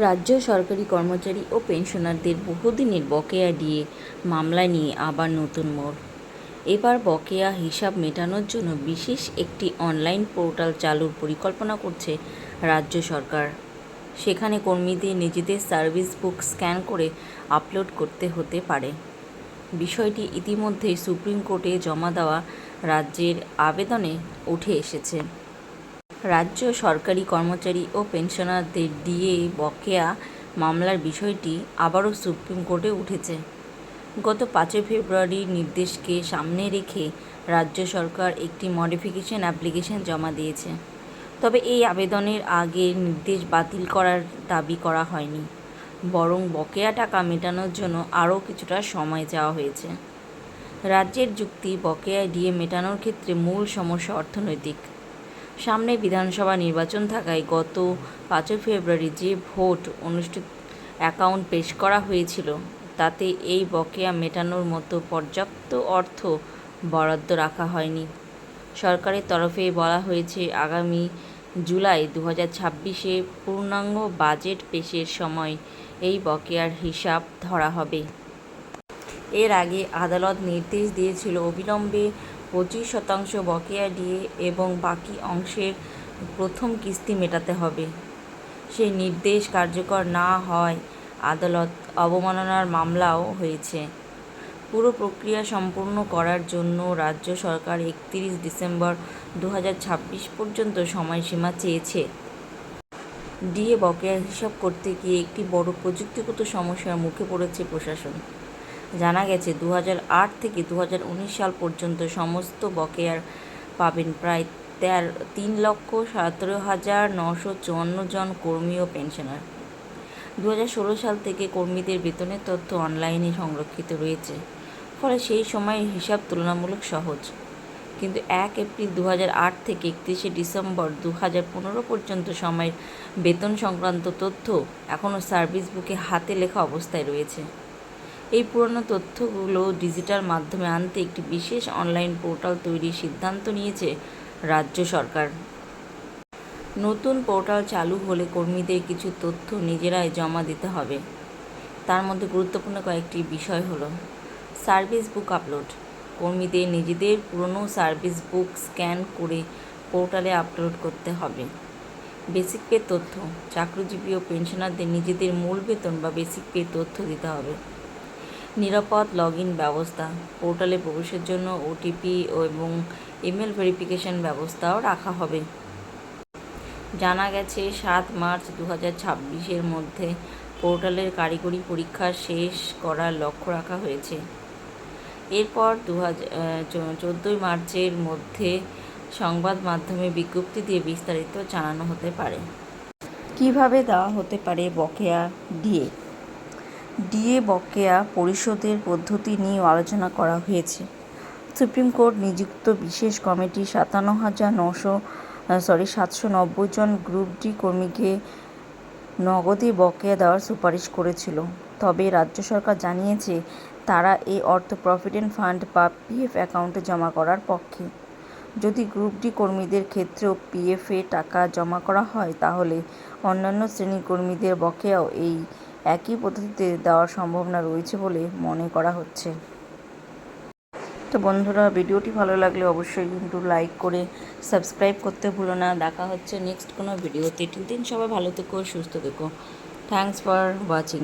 রাজ্য সরকারি কর্মচারী ও পেনশনারদের বহুদিনের বকেয়া ডিএ মামলা নিয়ে আবার নতুন মোড়। এবার বকেয়া হিসাব মেটানোর জন্য বিশেষ একটি অনলাইন পোর্টাল চালুর পরিকল্পনা করছে রাজ্য সরকার। সেখানে কর্মীদের নিজেদের সার্ভিস বুক স্ক্যান করে আপলোড করতে হতে পারে। বিষয়টি ইতিমধ্যেই সুপ্রিম কোর্টে জমা দেওয়া রাজ্যের আবেদনে উঠে এসেছে। রাজ্য সরকারি কর্মচারী ও পেনশনারদের ডিএ বকেয়া মামলার বিষয়টি আবারও সুপ্রিম কোর্টে উঠেছে। গত 5 ফেব্রুয়ারির নির্দেশকে সামনে রেখে রাজ্য সরকার একটি মডিফিকেশন অ্যাপ্লিকেশন জমা দিয়েছে। তবে এই আবেদনের আগে নির্দেশ বাতিল করার দাবি করা হয়নি, বরং বকেয়া টাকা মেটানোর জন্য আরও কিছুটা সময় চাওয়া হয়েছে। রাজ্যের যুক্তি, বকেয়া ডিএ মেটানোর ক্ষেত্রে মূল সমস্যা অর্থনৈতিক। সামনে বিধানসভা নির্বাচন থাকায় গত 5 ফেব্রুয়ারি যে ভোট অনুষ্ঠিত অ্যাকাউন্ট পেশ করা হয়েছিল তাতে এই বকেয়া মেটানোর মতো পর্যাপ্ত অর্থ বরাদ্দ রাখা হয়নি। সরকারের তরফে বলা হয়েছে আগামী জুলাই 2026-এ পূর্ণাঙ্গ বাজেট পেশের সময় এই বকেয়ার হিসাব ধরা হবে। এর আগে আদালত নির্দেশ দিয়েছিল অবিলম্বে 25% বকেয়া ডিএ এবং বাকি অংশের প্রথম কিস্তি মেটাতে হবে। সেই নির্দেশ কার্যকর না হয় আদালত অবমাননার মামলাও হয়েছে। পুরো প্রক্রিয়া সম্পূর্ণ করার জন্য রাজ্য সরকার 31 ডিসেম্বর 2026 পর্যন্ত সময়সীমা চেয়েছে। ডিএ বকেয়ার হিসাব করতে গিয়ে একটি বড় প্রযুক্তিগত সমস্যার মুখে পড়েছে প্রশাসন। জানা গেছে 2008 থেকে 2019 সাল পর্যন্ত সমস্ত বকেয়ার পাবেন প্রায় 3,17,954 জন কর্মী ও পেনশনার। 2016 সাল থেকে কর্মীদের বেতনের তথ্য অনলাইনে সংরক্ষিত রয়েছে, ফলে সেই সময়ের হিসাব তুলনামূলক সহজ। কিন্তু 1 এপ্রিল 2008 থেকে 31 ডিসেম্বর 2015 পর্যন্ত সময়ের বেতন সংক্রান্ত তথ্য এখনও সার্ভিস বুকে হাতে লেখা অবস্থায় রয়েছে। এই পুরনো তথ্যগুলো ডিজিটাল মাধ্যমে আনতে একটি বিশেষ অনলাইন পোর্টাল তৈরির সিদ্ধান্ত নিয়েছে রাজ্য সরকার। নতুন পোর্টাল চালু হলে কর্মীদের কিছু তথ্য নিজেরাই জমা দিতে হবে। তার মধ্যে গুরুত্বপূর্ণ কয়েকটি বিষয় হলো: সার্ভিস বুক আপলোড। কর্মীদের নিজেদের পুরনো সার্ভিস বুক স্ক্যান করে পোর্টালে আপলোড করতে হবে। বেসিক পে তথ্য। চাকরিজীবী ও পেনশনারদের নিজেদের মূল বেতন বা বেসিক পে তথ্য দিতে হবে। নিরাপদ লগইন ব্যবস্থা। পোর্টালে প্রবেশের জন্য ওটিপি এবং ইমেল ভেরিফিকেশন ব্যবস্থাও রাখা হবে। জানা গেছে 7 মার্চ 2026-এর মধ্যে পোর্টালের কারিগরি পরীক্ষা শেষ করার লক্ষ্য রাখা হয়েছে। এরপর 14 মার্চের মধ্যে সংবাদ মাধ্যমে বিজ্ঞপ্তি দিয়ে বিস্তারিত জানানো হতে পারে। কিভাবে দেওয়া হতে পারে বকেয়া ডিএ? ডিএ বকেয়া পরিশোধের পদ্ধতি নিয়েও আলোচনা করা হয়েছে। সুপ্রিম কোর্ট নিযুক্ত বিশেষ কমিটি 790 জন গ্রুপ ডি কর্মীকে নগদে বকেয়া দেওয়ার সুপারিশ করেছিল। তবে রাজ্য সরকার জানিয়েছে তারা এই অর্থ প্রভিডেন্ট ফান্ড বা পিএফ অ্যাকাউন্টে জমা করার পক্ষে। যদি গ্রুপ ডি কর্মীদের ক্ষেত্রেও পিএফে টাকা জমা করা হয়, তাহলে অন্যান্য শ্রেণীর কর্মীদের বকেয়াও এই একই পদ্ধতিতে দেওয়ার সম্ভাবনা রয়েছে বলে মনে করা হচ্ছে। তো বন্ধুরা, ভিডিওটি ভালো লাগলে অবশ্যই কিন্তু লাইক করে সাবস্ক্রাইব করতে ভুলো না। দেখা হচ্ছে নেক্সট কোনো ভিডিওতে। টিল দিন সবাই ভালো থেকো, সুস্থ থেকো। Thanks for watching.